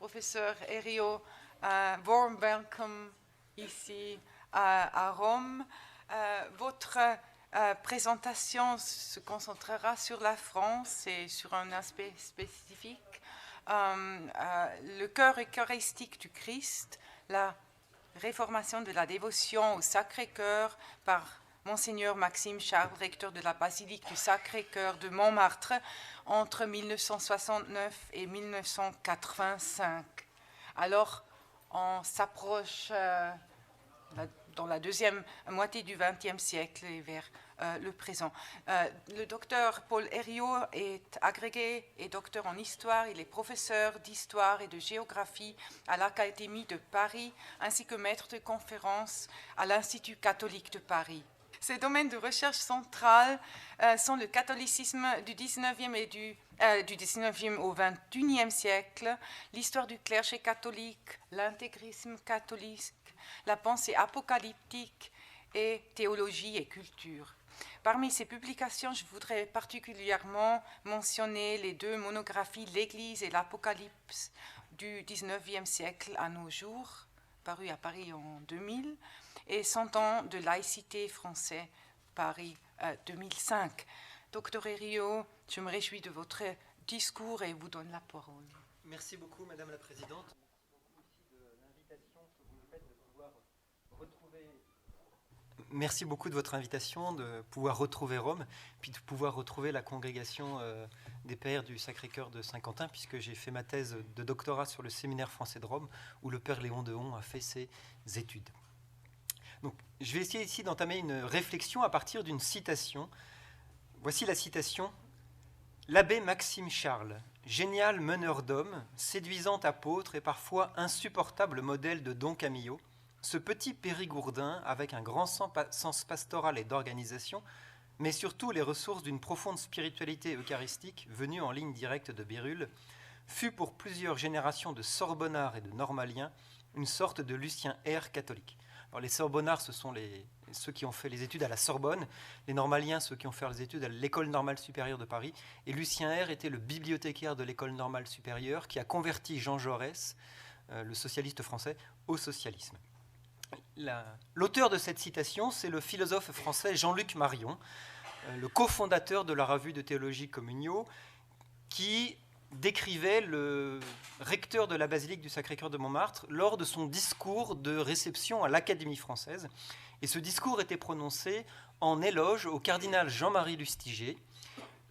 professeur Herriot. Warm welcome ici à Rome. Votre présentation se concentrera sur la France et sur un aspect spécifique. Le cœur eucharistique du Christ, la réformation de la dévotion au Sacré-Cœur par Monseigneur Maxime Charles, recteur de la basilique du Sacré-Cœur de Montmartre, entre 1969 et 1985. Alors, on s'approche dans la deuxième moitié du XXe siècle et vers le présent. Le docteur Paul Herriot est agrégé et docteur en histoire. Il est professeur d'histoire et de géographie à l'Académie de Paris, ainsi que maître de conférences à l'Institut catholique de Paris. Ses domaines de recherche centrales sont le catholicisme du 19e et du 19e au 21e siècle, l'histoire du clergé catholique, l'intégrisme catholique, la pensée apocalyptique et théologie et culture. Parmi ces publications, je voudrais particulièrement mentionner les deux monographies L'Église et l'Apocalypse du 19e siècle à nos jours, parues à Paris en 2000, et 100 ans de laïcité français, Paris 2005. Docteur Herriot, je me réjouis de votre discours et vous donne la parole. Merci beaucoup, Madame la Présidente. Merci beaucoup de votre invitation, de pouvoir retrouver Rome, puis de pouvoir retrouver la congrégation des Pères du Sacré-Cœur de Saint-Quentin, puisque j'ai fait ma thèse de doctorat sur le séminaire français de Rome, où le Père Léon de Hon a fait ses études. Donc, je vais essayer ici d'entamer une réflexion à partir d'une citation. Voici la citation. « L'abbé Maxime Charles, génial meneur d'hommes, séduisant apôtre et parfois insupportable modèle de Don Camillo, ce petit périgourdin, avec un grand sens pastoral et d'organisation, mais surtout les ressources d'une profonde spiritualité eucharistique venue en ligne directe de Bérulle, fut pour plusieurs générations de Sorbonnards et de Normaliens une sorte de Lucien R catholique. » Alors, les Sorbonnards, ce sont ceux qui ont fait les études à la Sorbonne, les Normaliens, ceux qui ont fait les études à l'École normale supérieure de Paris, et Lucien R était le bibliothécaire de l'École normale supérieure qui a converti Jean Jaurès, le socialiste français, au socialisme. L'auteur de cette citation, c'est le philosophe français Jean-Luc Marion, le cofondateur de la revue de théologie Communio, qui décrivait le recteur de la basilique du Sacré-Cœur de Montmartre lors de son discours de réception à l'Académie française. Et ce discours était prononcé en éloge au cardinal Jean-Marie Lustiger,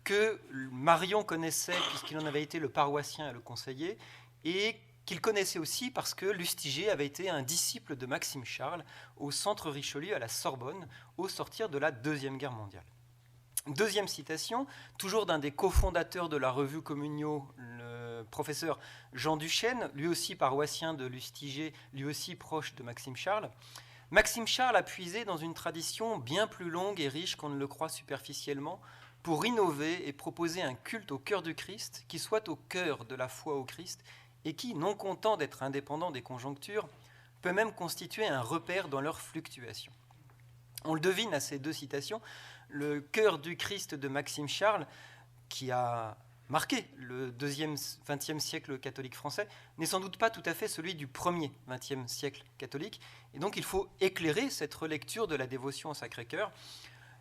que Marion connaissait puisqu'il en avait été le paroissien et le conseiller, et qu'il connaissait aussi parce que Lustiger avait été un disciple de Maxime Charles au Centre Richelieu à la Sorbonne au sortir de la Deuxième Guerre mondiale. Deuxième citation, toujours d'un des cofondateurs de la revue Communio, le professeur Jean Duchesne, lui aussi paroissien de Lustiger, lui aussi proche de Maxime Charles. Maxime Charles a puisé dans une tradition bien plus longue et riche qu'on ne le croit superficiellement pour innover et proposer un culte au cœur du Christ qui soit au cœur de la foi au Christ et qui, non content d'être indépendant des conjonctures, peut même constituer un repère dans leurs fluctuations. On le devine à ces deux citations, le cœur du Christ de Maxime Charles, qui a marqué le deuxième XXe siècle catholique français, n'est sans doute pas tout à fait celui du premier XXe siècle catholique, et donc il faut éclairer cette relecture de la dévotion au Sacré-Cœur.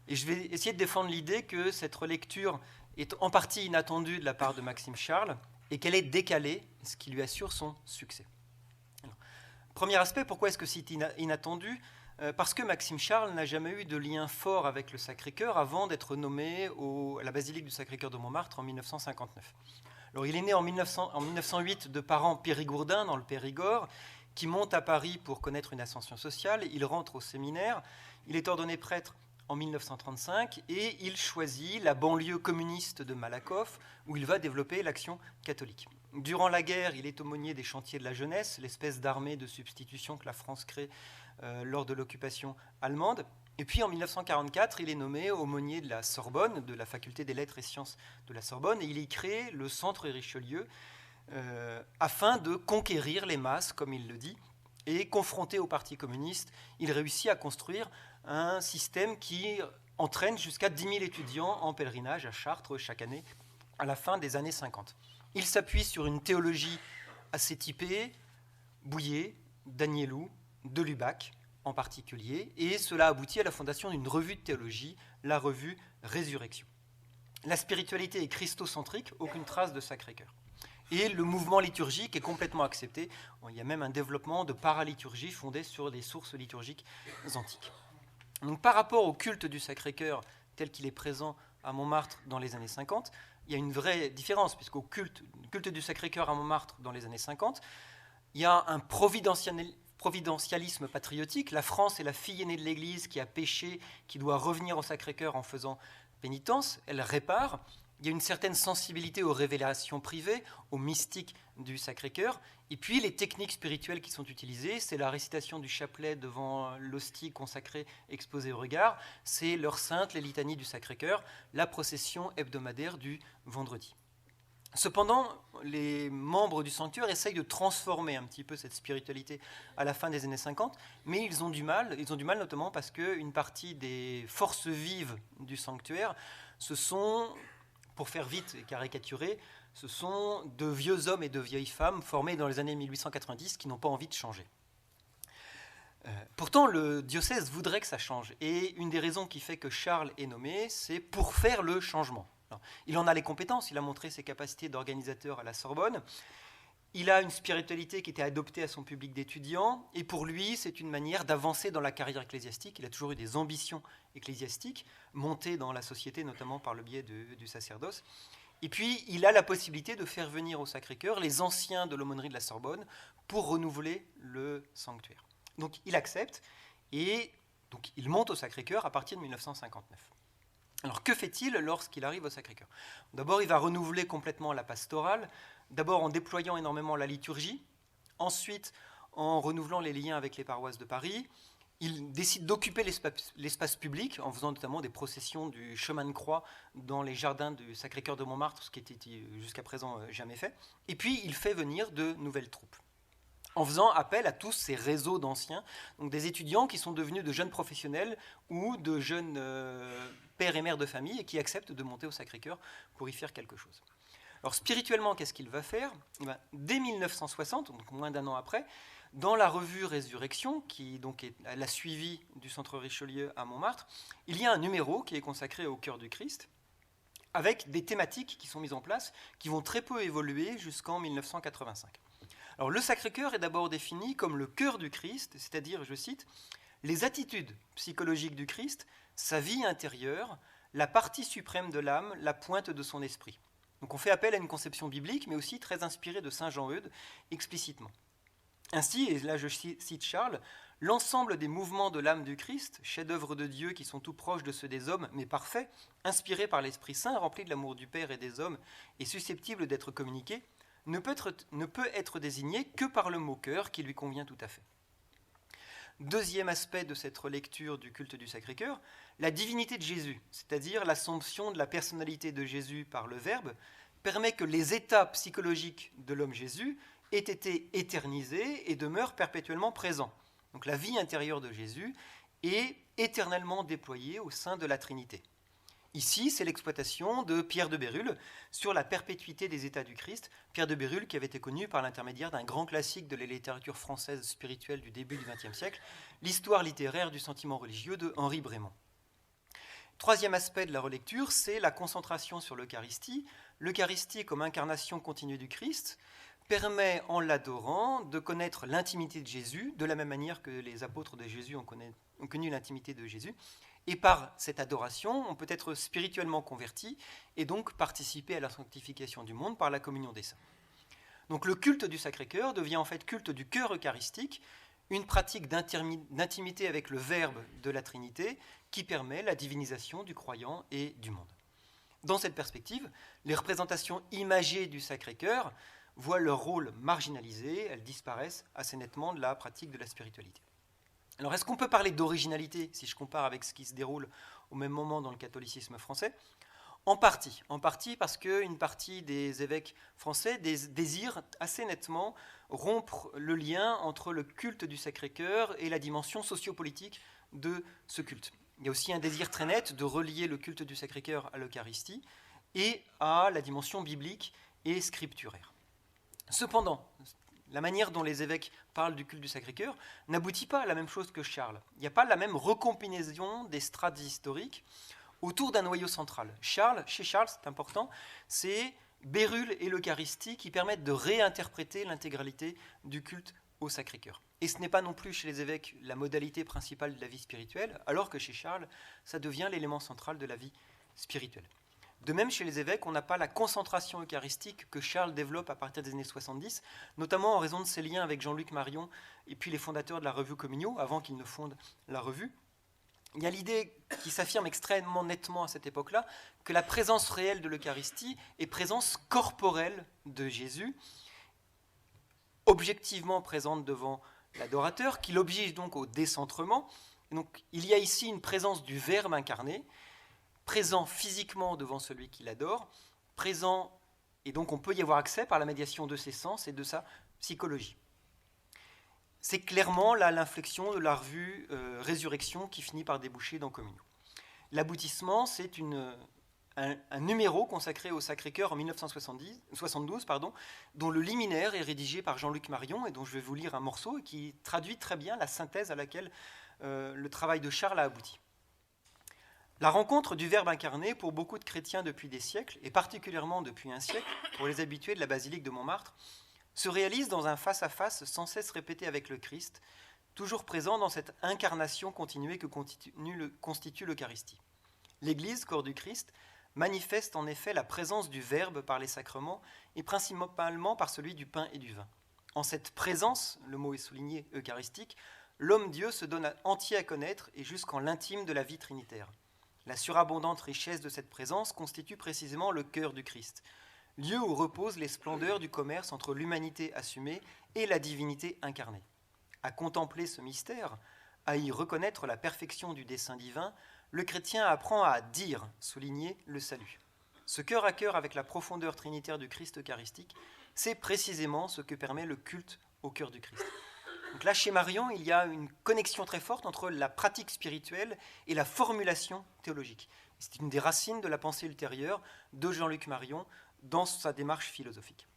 Et je vais essayer de défendre l'idée que cette relecture est en partie inattendue de la part de Maxime Charles, et qu'elle est décalée, ce qui lui assure son succès. Alors, premier aspect, pourquoi est-ce que c'est inattendu ? Parce que Maxime Charles n'a jamais eu de lien fort avec le Sacré-Cœur avant d'être nommé à la basilique du Sacré-Cœur de Montmartre en 1959. Alors, il est né en 1908 de parents périgourdins dans le Périgord, qui montent à Paris pour connaître une ascension sociale. Il rentre au séminaire, il est ordonné prêtre en 1935 et il choisit la banlieue communiste de Malakoff où il va développer l'action catholique. Durant la guerre, il est aumônier des chantiers de la jeunesse, l'espèce d'armée de substitution que la France crée lors de l'occupation allemande. Et puis en 1944, il est nommé aumônier de la Sorbonne, de la faculté des lettres et sciences de la Sorbonne, et il y crée le Centre Richelieu afin de conquérir les masses, comme il le dit. Et confronté au Parti communiste, il réussit à construire un système qui entraîne jusqu'à 10 000 étudiants en pèlerinage à Chartres chaque année à la fin des années 50. Il s'appuie sur une théologie assez typée, Bouillet, Danielou, de Lubac en particulier, et cela aboutit à la fondation d'une revue de théologie, la revue Résurrection. La spiritualité est christocentrique, aucune trace de Sacré-Cœur. Et le mouvement liturgique est complètement accepté. Il y a même un développement de paraliturgie fondé sur les sources liturgiques antiques. Donc, par rapport au culte du Sacré-Cœur tel qu'il est présent à Montmartre dans les années 50, il y a une vraie différence, puisqu'au culte du Sacré-Cœur à Montmartre dans les années 50, il y a un providentialisme patriotique. La France est la fille aînée de l'Église qui a péché, qui doit revenir au Sacré-Cœur en faisant pénitence, elle répare. Il y a une certaine sensibilité aux révélations privées, aux mystiques du Sacré-Cœur. Et puis les techniques spirituelles qui sont utilisées, c'est la récitation du chapelet devant l'hostie consacrée exposée au regard, c'est l'heure sainte, les litanies du Sacré-Cœur, la procession hebdomadaire du vendredi. Cependant, les membres du sanctuaire essayent de transformer un petit peu cette spiritualité à la fin des années 50, mais ils ont du mal notamment parce qu'une partie des forces vives du sanctuaire, ce sont, pour faire vite et caricaturer, ce sont de vieux hommes et de vieilles femmes formés dans les années 1890 qui n'ont pas envie de changer. Pourtant, le diocèse voudrait que ça change, et une des raisons qui fait que Charles est nommé, c'est pour faire le changement. Alors, il en a les compétences, il a montré ses capacités d'organisateur à la Sorbonne, il a une spiritualité qui était adoptée à son public d'étudiants, et pour lui, c'est une manière d'avancer dans la carrière ecclésiastique. Il a toujours eu des ambitions ecclésiastiques, montées dans la société, notamment par le biais du sacerdoce. Et puis, il a la possibilité de faire venir au Sacré-Cœur les anciens de l'aumônerie de la Sorbonne pour renouveler le sanctuaire. Donc, il accepte, et donc, il monte au Sacré-Cœur à partir de 1959. Alors, que fait-il lorsqu'il arrive au Sacré-Cœur ? D'abord, il va renouveler complètement la pastorale, d'abord en déployant énormément la liturgie, ensuite en renouvelant les liens avec les paroisses de Paris. Il décide d'occuper l'espace public en faisant notamment des processions du chemin de croix dans les jardins du Sacré-Cœur de Montmartre, ce qui était jusqu'à présent jamais fait. Et puis, il fait venir de nouvelles troupes, en faisant appel à tous ces réseaux d'anciens, donc des étudiants qui sont devenus de jeunes professionnels ou de jeunes pères et mères de famille et qui acceptent de monter au Sacré-Cœur pour y faire quelque chose. Alors spirituellement, qu'est-ce qu'il va faire ? Dès 1960, donc moins d'un an après, dans la revue Résurrection, qui donc est la suivie du Centre Richelieu à Montmartre, il y a un numéro qui est consacré au cœur du Christ, avec des thématiques qui sont mises en place, qui vont très peu évoluer jusqu'en 1985. Alors le Sacré-Cœur est d'abord défini comme le cœur du Christ, c'est-à-dire, je cite, « les attitudes psychologiques du Christ, sa vie intérieure, la partie suprême de l'âme, la pointe de son esprit ». Donc on fait appel à une conception biblique, mais aussi très inspirée de saint Jean-Eudes, explicitement. Ainsi, et là je cite Charles, « l'ensemble des mouvements de l'âme du Christ, chefs-d'œuvre de Dieu qui sont tout proches de ceux des hommes, mais parfaits, inspirés par l'Esprit Saint, remplis de l'amour du Père et des hommes, et susceptibles d'être communiqués, ne peut être désigné que par le mot cœur qui lui convient tout à fait. » Deuxième aspect de cette relecture du culte du Sacré-Cœur, la divinité de Jésus, c'est-à-dire l'assomption de la personnalité de Jésus par le Verbe, permet que les états psychologiques de l'homme Jésus aient été éternisés et demeurent perpétuellement présents. Donc la vie intérieure de Jésus est éternellement déployée au sein de la Trinité. Ici, c'est l'exploitation de Pierre de Bérulle sur la perpétuité des états du Christ. Pierre de Bérulle qui avait été connu par l'intermédiaire d'un grand classique de la littérature française spirituelle du début du XXe siècle, l'histoire littéraire du sentiment religieux de Henri Brémond. Troisième aspect de la relecture, c'est la concentration sur l'Eucharistie. L'Eucharistie comme incarnation continue du Christ permet, en l'adorant, de connaître l'intimité de Jésus, de la même manière que les apôtres de Jésus ont connu l'intimité de Jésus. Et par cette adoration, on peut être spirituellement converti et donc participer à la sanctification du monde par la communion des saints. Donc le culte du Sacré-Cœur devient en fait culte du cœur eucharistique, une pratique d'intimité avec le Verbe de la Trinité qui permet la divinisation du croyant et du monde. Dans cette perspective, les représentations imagées du Sacré-Cœur voient leur rôle marginalisé, elles disparaissent assez nettement de la pratique de la spiritualité. Alors, est-ce qu'on peut parler d'originalité si je compare avec ce qui se déroule au même moment dans le catholicisme français ? En partie parce qu'une partie des évêques français désirent assez nettement rompre le lien entre le culte du Sacré-Cœur et la dimension sociopolitique de ce culte. Il y a aussi un désir très net de relier le culte du Sacré-Cœur à l'Eucharistie et à la dimension biblique et scripturaire. Cependant, La manière dont les évêques parlent du culte du Sacré-Cœur n'aboutit pas à la même chose que Charles. Il n'y a pas la même recombinaison des strates historiques autour d'un noyau central. Chez Charles, c'est important, c'est Bérulle et l'Eucharistie qui permettent de réinterpréter l'intégralité du culte au Sacré-Cœur. Et ce n'est pas non plus chez les évêques la modalité principale de la vie spirituelle, alors que chez Charles, ça devient l'élément central de la vie spirituelle. De même, chez les évêques, on n'a pas la concentration eucharistique que Charles développe à partir des années 70, notamment en raison de ses liens avec Jean-Luc Marion et puis les fondateurs de la revue Communio, avant qu'ils ne fondent la revue. Il y a l'idée qui s'affirme extrêmement nettement à cette époque-là, que la présence réelle de l'Eucharistie est présence corporelle de Jésus, objectivement présente devant l'adorateur, qui l'oblige donc au décentrement. Donc, il y a ici une présence du Verbe incarné, présent physiquement devant celui qui l'adore, présent, et donc on peut y avoir accès par la médiation de ses sens et de sa psychologie. C'est clairement là l'inflexion de la revue Résurrection qui finit par déboucher dans Communio. L'aboutissement, c'est un numéro consacré au Sacré-Cœur en 1972, dont le liminaire est rédigé par Jean-Luc Marion et dont je vais vous lire un morceau et qui traduit très bien la synthèse à laquelle le travail de Charles a abouti. La rencontre du Verbe incarné pour beaucoup de chrétiens depuis des siècles, et particulièrement depuis un siècle, pour les habitués de la basilique de Montmartre, se réalise dans un face-à-face sans cesse répété avec le Christ, toujours présent dans cette incarnation continuée que constitue l'Eucharistie. L'Église, corps du Christ, manifeste en effet la présence du Verbe par les sacrements et principalement par celui du pain et du vin. En cette présence, le mot est souligné eucharistique, l'homme-dieu se donne entier à connaître et jusqu'en l'intime de la vie trinitaire. La surabondante richesse de cette présence constitue précisément le cœur du Christ, lieu où reposent les splendeurs du commerce entre l'humanité assumée et la divinité incarnée. À contempler ce mystère, à y reconnaître la perfection du dessein divin, le chrétien apprend à dire, souligner le salut. Ce cœur à cœur avec la profondeur trinitaire du Christ eucharistique, c'est précisément ce que permet le culte au cœur du Christ. Donc là, chez Marion, il y a une connexion très forte entre la pratique spirituelle et la formulation théologique. C'est une des racines de la pensée ultérieure de Jean-Luc Marion dans sa démarche philosophique.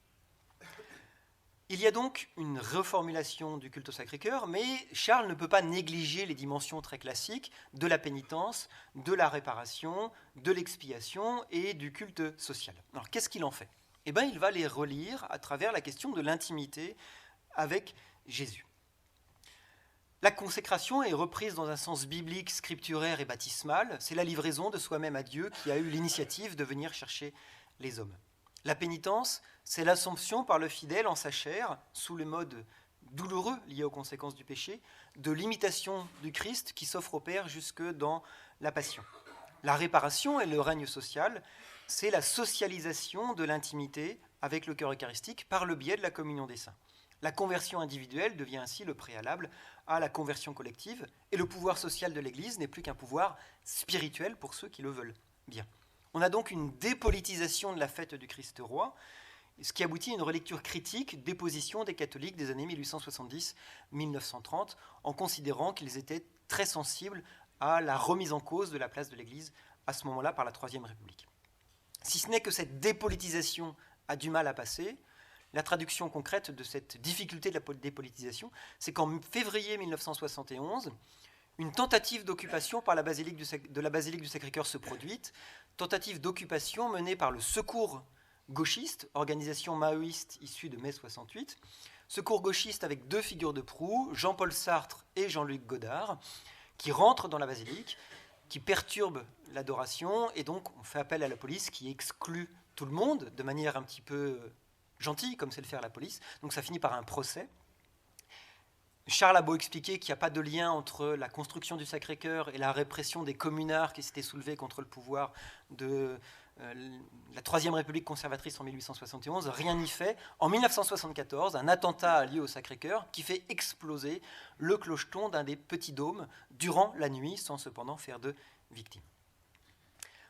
Il y a donc une reformulation du culte au Sacré-Cœur, mais Charles ne peut pas négliger les dimensions très classiques de la pénitence, de la réparation, de l'expiation et du culte social. Alors qu'est-ce qu'il en fait ? Eh bien, il va les relire à travers la question de l'intimité avec Jésus. La consécration est reprise dans un sens biblique, scripturaire et baptismal. C'est la livraison de soi-même à Dieu qui a eu l'initiative de venir chercher les hommes. La pénitence, c'est l'assomption par le fidèle en sa chair, sous le mode douloureux lié aux conséquences du péché, de l'imitation du Christ qui s'offre au Père jusque dans la passion. La réparation et le règne social, c'est la socialisation de l'intimité avec le cœur eucharistique par le biais de la communion des saints. La conversion individuelle devient ainsi le préalable à la conversion collective, et le pouvoir social de l'Église n'est plus qu'un pouvoir spirituel pour ceux qui le veulent bien. On a donc une dépolitisation de la fête du Christ roi, ce qui aboutit à une relecture critique des positions des catholiques des années 1870-1930, en considérant qu'ils étaient très sensibles à la remise en cause de la place de l'Église à ce moment-là par la Troisième République. Si ce n'est que cette dépolitisation a du mal à passer, la traduction concrète de cette difficulté de la dépolitisation, c'est qu'en février 1971, une tentative d'occupation par de la basilique du Sacré-Cœur se produit, tentative d'occupation menée par le Secours gauchiste, organisation maoïste issue de mai 68, Secours gauchiste avec deux figures de proue, Jean-Paul Sartre et Jean-Luc Godard, qui rentrent dans la basilique, qui perturbent l'adoration, et donc on fait appel à la police qui exclut tout le monde de manière un petit peu gentille, comme c'est le faire la police. Donc ça finit par un procès. Charles a beau expliquer qu'il n'y a pas de lien entre la construction du Sacré-Cœur et la répression des communards qui s'étaient soulevés contre le pouvoir de la Troisième République conservatrice en 1871, rien n'y fait. En 1974, un attentat lié au Sacré-Cœur qui fait exploser le clocheton d'un des petits dômes durant la nuit, sans cependant faire de victimes.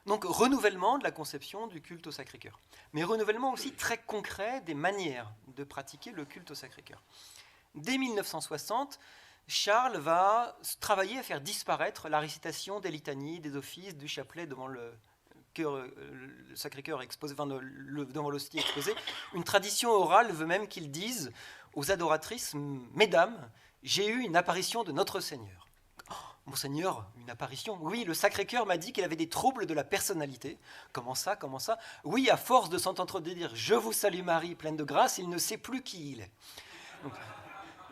Donc renouvellement de la conception du culte au Sacré-Cœur, mais renouvellement aussi très concret des manières de pratiquer le culte au Sacré-Cœur. Dès 1960, Charles va travailler à faire disparaître la récitation des litanies, des offices, du chapelet devant le Sacré-Cœur exposé, enfin, devant l'hostie exposée, une tradition orale veut même qu'ils disent aux adoratrices, mesdames, j'ai eu une apparition de notre Seigneur. Monseigneur, une apparition? Oui, le Sacré-Cœur m'a dit qu'il avait des troubles de la personnalité. Comment ça? Comment ça? Oui, à force de s'entendre dire « Je vous salue Marie, pleine de grâce », il ne sait plus qui il est. Donc,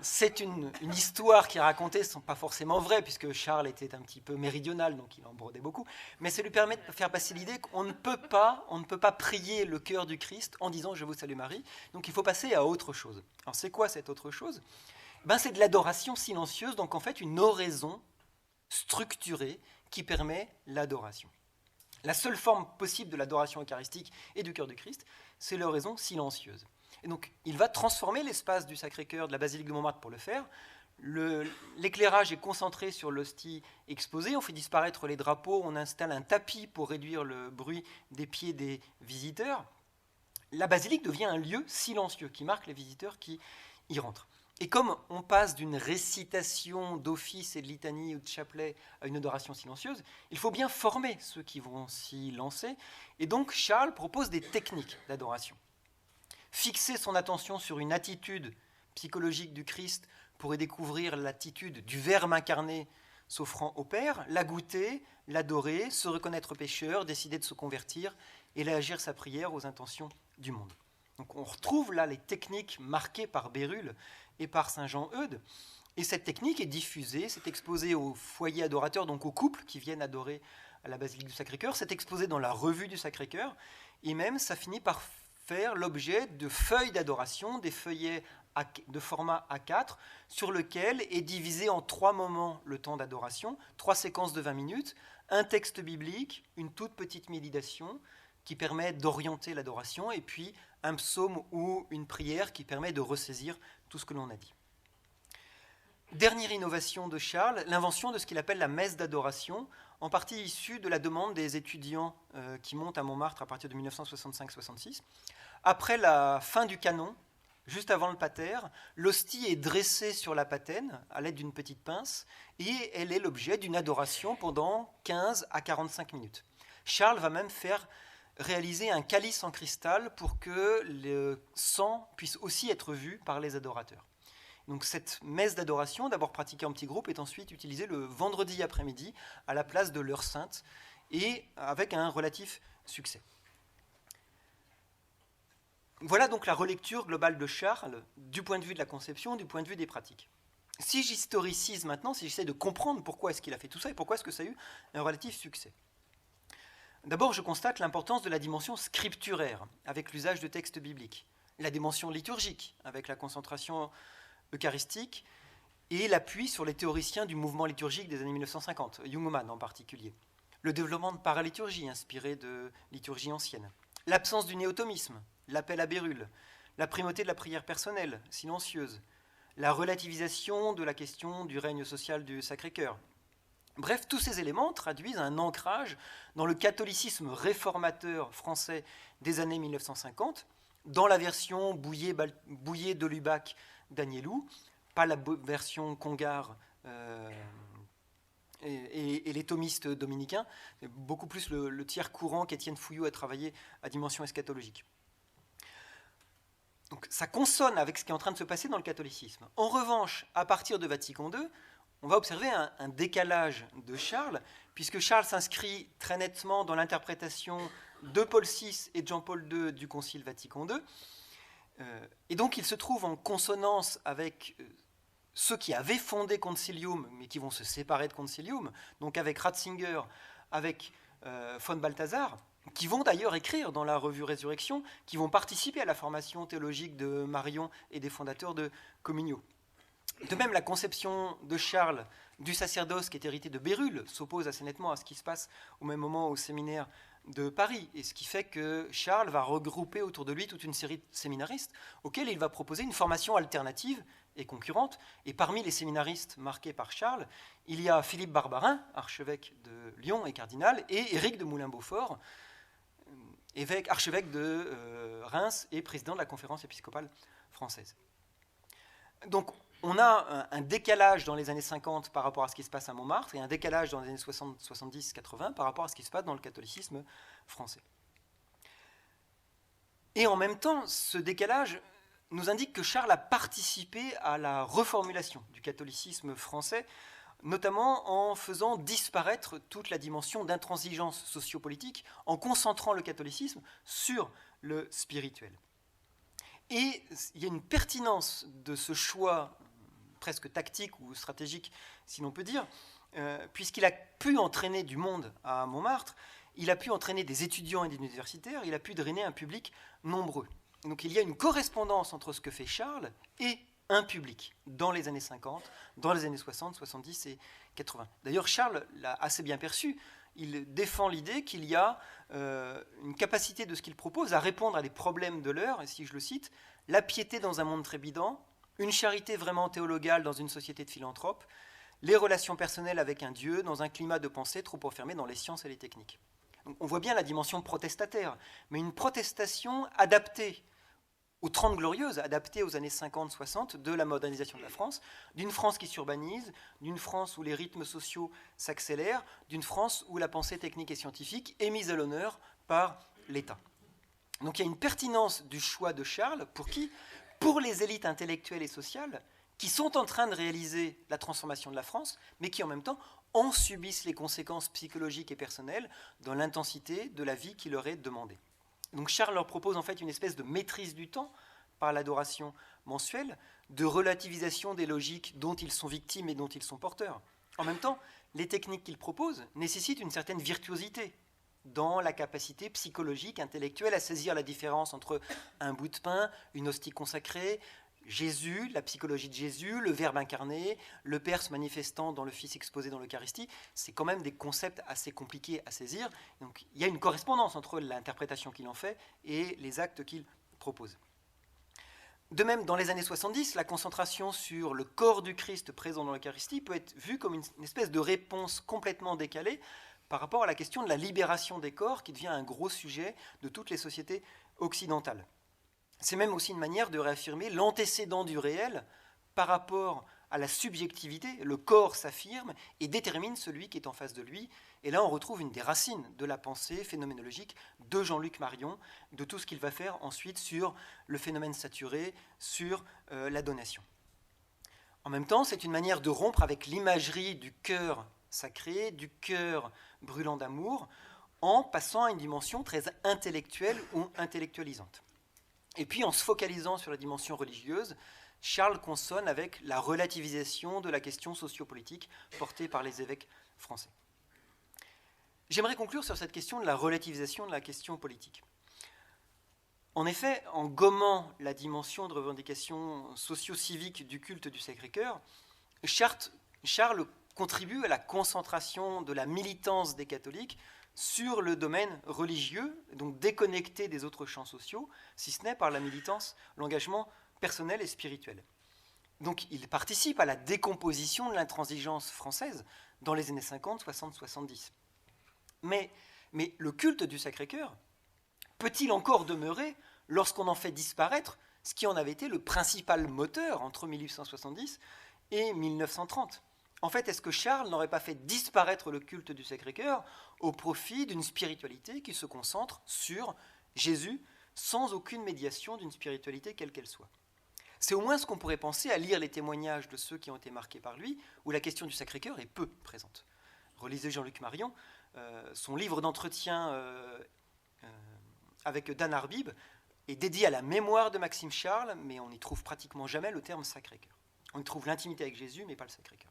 c'est une histoire qui est racontée, ce ne sont pas forcément vraies, puisque Charles était un petit peu méridional, donc il en brodait beaucoup, mais ça lui permet de faire passer l'idée qu'on ne peut pas prier le cœur du Christ en disant « Je vous salue Marie », donc il faut passer à autre chose. Alors c'est quoi cette autre chose? C'est de l'adoration silencieuse, donc en fait une oraison structurée qui permet l'adoration. La seule forme possible de l'adoration eucharistique et du cœur du Christ, c'est l'oraison silencieuse. Et donc, il va transformer l'espace du Sacré-Cœur de la basilique de Montmartre pour le faire. L'éclairage est concentré sur l'hostie exposée, on fait disparaître les drapeaux, on installe un tapis pour réduire le bruit des pieds des visiteurs. La basilique devient un lieu silencieux qui marque les visiteurs qui y rentrent. Et comme on passe d'une récitation d'office et de litanie ou de chapelet à une adoration silencieuse, il faut bien former ceux qui vont s'y lancer. Et donc Charles propose des techniques d'adoration. Fixer son attention sur une attitude psychologique du Christ pour y découvrir l'attitude du Verbe incarné s'offrant au Père, la goûter, l'adorer, se reconnaître pécheur, décider de se convertir et réagir sa prière aux intentions du monde. Donc on retrouve là les techniques marquées par Bérulle et par saint Jean-Eudes. Et cette technique est diffusée, c'est exposé aux foyers adorateurs, donc aux couples qui viennent adorer à la basilique du Sacré-Cœur, c'est exposé dans la revue du Sacré-Cœur, et même ça finit par faire l'objet de feuilles d'adoration, des feuillets de format A4, sur lequel est divisé en 3 moments le temps d'adoration, 3 séquences de 20 minutes, un texte biblique, une toute petite méditation qui permet d'orienter l'adoration, et puis un psaume ou une prière qui permet de ressaisir tout ce que l'on a dit. Dernière innovation de Charles, l'invention de ce qu'il appelle la messe d'adoration, en partie issue de la demande des étudiants qui montent à Montmartre à partir de 1965-66. Après la fin du canon, juste avant le pater, l'hostie est dressée sur la patène à l'aide d'une petite pince et elle est l'objet d'une adoration pendant 15 à 45 minutes. Charles va même faire réaliser un calice en cristal pour que le sang puisse aussi être vu par les adorateurs. Donc cette messe d'adoration, d'abord pratiquée en petits groupes, est ensuite utilisée le vendredi après-midi à la place de l'heure sainte et avec un relatif succès. Voilà donc la relecture globale de Charles du point de vue de la conception, du point de vue des pratiques. Si j'historicise maintenant, si j'essaie de comprendre pourquoi est-ce qu'il a fait tout ça et pourquoi est-ce que ça a eu un relatif succès. D'abord, je constate l'importance de la dimension scripturaire avec l'usage de textes bibliques, la dimension liturgique avec la concentration eucharistique et l'appui sur les théoriciens du mouvement liturgique des années 1950, Jungmann en particulier. Le développement de paraliturgie inspiré de liturgie ancienne. L'absence du néotomisme, l'appel à Bérulle, la primauté de la prière personnelle, silencieuse, la relativisation de la question du règne social du Sacré-Cœur. Bref, tous ces éléments traduisent un ancrage dans le catholicisme réformateur français des années 1950, dans la version Bouillet de Lubac d'Agnelou, pas la version Congar et les thomistes dominicains, beaucoup plus le tiers courant qu'Étienne Fouillou a travaillé à dimension eschatologique. Donc ça consonne avec ce qui est en train de se passer dans le catholicisme. En revanche, à partir de Vatican II, on va observer un décalage de Charles, puisque Charles s'inscrit très nettement dans l'interprétation de Paul VI et de Jean-Paul II du Concile Vatican II, et donc il se trouve en consonance avec ceux qui avaient fondé Concilium, mais qui vont se séparer de Concilium, donc avec Ratzinger, avec von Balthasar, qui vont d'ailleurs écrire dans la revue Résurrection, qui vont participer à la formation théologique de Marion et des fondateurs de Communio. De même, la conception de Charles du sacerdoce qui est hérité de Bérulle s'oppose assez nettement à ce qui se passe au même moment au séminaire de Paris, et ce qui fait que Charles va regrouper autour de lui toute une série de séminaristes auxquels il va proposer une formation alternative et concurrente. Et parmi les séminaristes marqués par Charles, il y a Philippe Barbarin, archevêque de Lyon et cardinal, et Éric de Moulin-Beaufort, archevêque de Reims et président de la conférence épiscopale française. Donc, on a un décalage dans les années 50 par rapport à ce qui se passe à Montmartre et un décalage dans les années 60, 70, 80 par rapport à ce qui se passe dans le catholicisme français. Et en même temps, ce décalage nous indique que Charles a participé à la reformulation du catholicisme français, notamment en faisant disparaître toute la dimension d'intransigeance sociopolitique, en concentrant le catholicisme sur le spirituel. Et il y a une pertinence de ce choix presque tactique ou stratégique, si l'on peut dire, puisqu'il a pu entraîner du monde à Montmartre, il a pu entraîner des étudiants et des universitaires, il a pu drainer un public nombreux. Donc il y a une correspondance entre ce que fait Charles et un public dans les années 50, dans les années 60, 70 et 80. D'ailleurs, Charles l'a assez bien perçu. Il défend l'idée qu'il y a une capacité de ce qu'il propose à répondre à des problèmes de l'heure, et si je le cite, la piété dans un monde trépidant, une charité vraiment théologale dans une société de philanthropes, les relations personnelles avec un Dieu dans un climat de pensée trop enfermé dans les sciences et les techniques. Donc, on voit bien la dimension protestataire, mais une protestation adaptée aux 30 Glorieuses, adaptée aux années 50-60 de la modernisation de la France, d'une France qui s'urbanise, d'une France où les rythmes sociaux s'accélèrent, d'une France où la pensée technique et scientifique est mise à l'honneur par l'État. Donc il y a une pertinence du choix de Charles pour qui ? Pour les élites intellectuelles et sociales qui sont en train de réaliser la transformation de la France, mais qui en même temps en subissent les conséquences psychologiques et personnelles dans l'intensité de la vie qui leur est demandée. Donc Charles leur propose en fait une espèce de maîtrise du temps par l'adoration mensuelle, de relativisation des logiques dont ils sont victimes et dont ils sont porteurs. En même temps, les techniques qu'il propose nécessitent une certaine virtuosité dans la capacité psychologique, intellectuelle à saisir la différence entre un bout de pain, une hostie consacrée, Jésus, la psychologie de Jésus, le Verbe incarné, le Père se manifestant dans le Fils exposé dans l'Eucharistie, c'est quand même des concepts assez compliqués à saisir. Donc il y a une correspondance entre l'interprétation qu'il en fait et les actes qu'il propose. De même, dans les années 70, la concentration sur le corps du Christ présent dans l'Eucharistie peut être vue comme une espèce de réponse complètement décalée par rapport à la question de la libération des corps qui devient un gros sujet de toutes les sociétés occidentales. C'est même aussi une manière de réaffirmer l'antécédent du réel par rapport à la subjectivité. Le corps s'affirme et détermine celui qui est en face de lui. Et là, on retrouve une des racines de la pensée phénoménologique de Jean-Luc Marion, de tout ce qu'il va faire ensuite sur le phénomène saturé, sur la donation. En même temps, c'est une manière de rompre avec l'imagerie du cœur sacré, du cœur brûlant d'amour, en passant à une dimension très intellectuelle ou intellectualisante. Et puis, en se focalisant sur la dimension religieuse, Charles consonne avec la relativisation de la question sociopolitique portée par les évêques français. J'aimerais conclure sur cette question de la relativisation de la question politique. En effet, en gommant la dimension de revendication socio-civique du culte du Sacré-Cœur, Charles contribue à la concentration de la militance des catholiques sur le domaine religieux, donc déconnecté des autres champs sociaux, si ce n'est par la militance, l'engagement personnel et spirituel. Donc il participe à la décomposition de l'intransigeance française dans les années 50, 60, 70. Mais le culte du Sacré-Cœur peut-il encore demeurer lorsqu'on en fait disparaître ce qui en avait été le principal moteur entre 1870 et 1930 ? En fait, est-ce que Charles n'aurait pas fait disparaître le culte du Sacré-Cœur au profit d'une spiritualité qui se concentre sur Jésus sans aucune médiation d'une spiritualité quelle qu'elle soit ? C'est au moins ce qu'on pourrait penser à lire les témoignages de ceux qui ont été marqués par lui, où la question du Sacré-Cœur est peu présente. Relisez Jean-Luc Marion, son livre d'entretien avec Dan Arbib est dédié à la mémoire de Maxime Charles, mais on n'y trouve pratiquement jamais le terme Sacré-Cœur. On y trouve l'intimité avec Jésus, mais pas le Sacré-Cœur.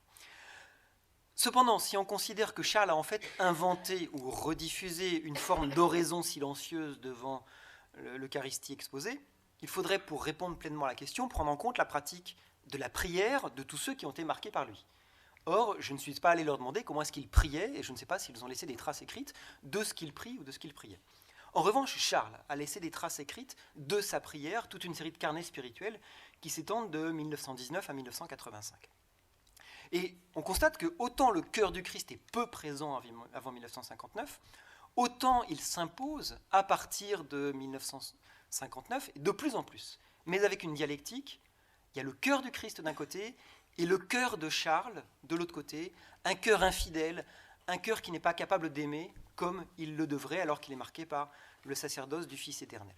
Cependant, si on considère que Charles a en fait inventé ou rediffusé une forme d'oraison silencieuse devant l'Eucharistie exposée, il faudrait, pour répondre pleinement à la question, prendre en compte la pratique de la prière de tous ceux qui ont été marqués par lui. Or, je ne suis pas allé leur demander comment est-ce qu'ils priaient, et je ne sais pas s'ils ont laissé des traces écrites de ce qu'ils prient ou de ce qu'ils priaient. En revanche, Charles a laissé des traces écrites de sa prière, toute une série de carnets spirituels qui s'étendent de 1919 à 1985. Et on constate que autant le cœur du Christ est peu présent avant 1959, autant il s'impose à partir de 1959, de plus en plus, mais avec une dialectique Il y a le cœur du Christ d'un côté et le cœur de Charles de l'autre côté, un cœur infidèle, un cœur qui n'est pas capable d'aimer comme il le devrait alors qu'il est marqué par le sacerdoce du Fils éternel.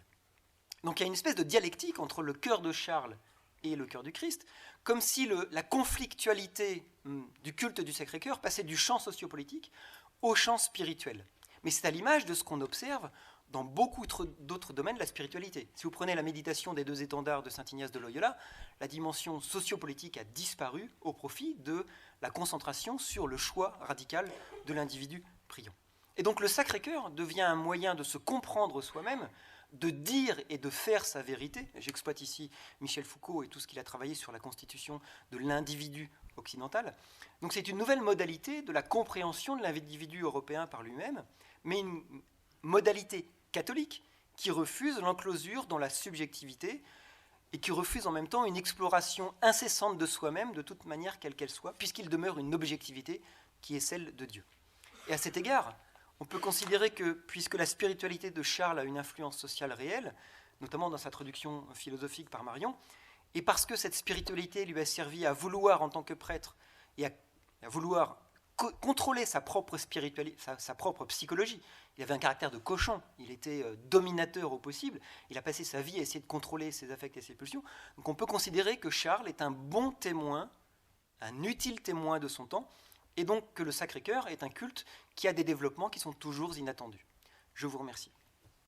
Donc il y a une espèce de dialectique entre le cœur de Charles et le cœur du Christ, comme si la conflictualité du culte du Sacré-Cœur passait du champ sociopolitique au champ spirituel. Mais c'est à l'image de ce qu'on observe dans beaucoup d'autres domaines de la spiritualité. Si vous prenez la méditation des 2 étendards de saint Ignace de Loyola, la dimension sociopolitique a disparu au profit de la concentration sur le choix radical de l'individu priant. Et donc le Sacré-Cœur devient un moyen de se comprendre soi-même, de dire et de faire sa vérité. J'exploite ici Michel Foucault et tout ce qu'il a travaillé sur la constitution de l'individu occidental. Donc c'est une nouvelle modalité de la compréhension de l'individu européen par lui-même, mais une modalité catholique qui refuse l'enclosure dans la subjectivité et qui refuse en même temps une exploration incessante de soi-même, de toute manière quelle qu'elle soit, puisqu'il demeure une objectivité qui est celle de Dieu. Et à cet égard, on peut considérer que, puisque la spiritualité de Charles a une influence sociale réelle, notamment dans sa traduction philosophique par Marion, et parce que cette spiritualité lui a servi à vouloir, en tant que prêtre, et à vouloir contrôler sa propre spiritualité, sa propre psychologie. Il avait un caractère de cochon, il était dominateur au possible, il a passé sa vie à essayer de contrôler ses affects et ses pulsions. Donc on peut considérer que Charles est un bon témoin, un utile témoin de son temps, et donc que le Sacré-Cœur est un culte qui a des développements qui sont toujours inattendus. Je vous remercie.